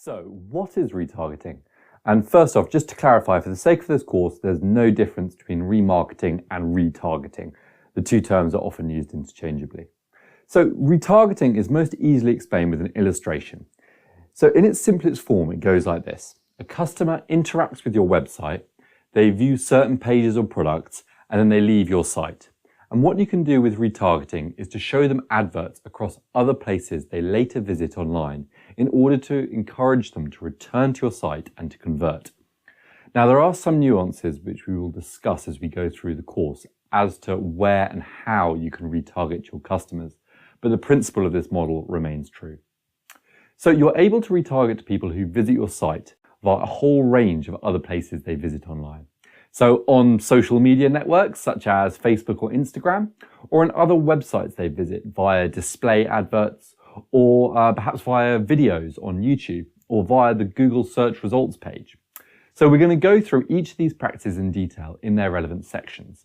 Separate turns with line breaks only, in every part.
So, what is retargeting? And first off, just to clarify, for the sake of this course, there's no difference between remarketing and retargeting. The two terms are often used interchangeably. So, retargeting is most easily explained with an illustration. So, in its simplest form, it goes like this. A customer interacts with your website, they view certain pages or products, and then they leave your site. And what you can do with retargeting is to show them adverts across other places they later visit online in order to encourage them to return to your site and to convert. Now, there are some nuances which we will discuss as we go through the course as to where and how you can retarget your customers, but the principle of this model remains true. So you're able to retarget people who visit your site via a whole range of other places they visit online. So on social media networks such as Facebook or Instagram, or on other websites they visit via display adverts, or perhaps via videos on YouTube, or via the Google search results page. So we're going to go through each of these practices in detail in their relevant sections.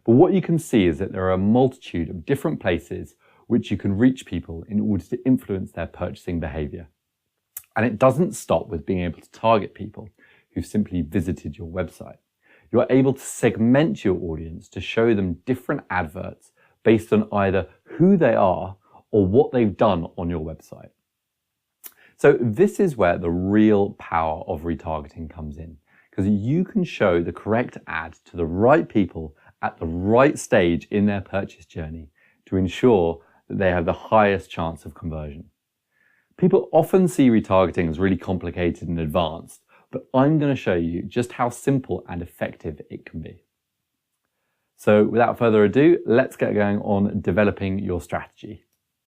But what you can see is that there are a multitude of different places which you can reach people in order to influence their purchasing behavior. And it doesn't stop with being able to target people who've simply visited your website. You're able to segment your audience to show them different adverts based on either who they are or what they've done on your website. So this is where the real power of retargeting comes in, because you can show the correct ad to the right people at the right stage in their purchase journey to ensure that they have the highest chance of conversion. People often see retargeting as really complicated and advanced, but I'm going to show you just how simple and effective it can be. So without further ado, let's get going on developing your strategy.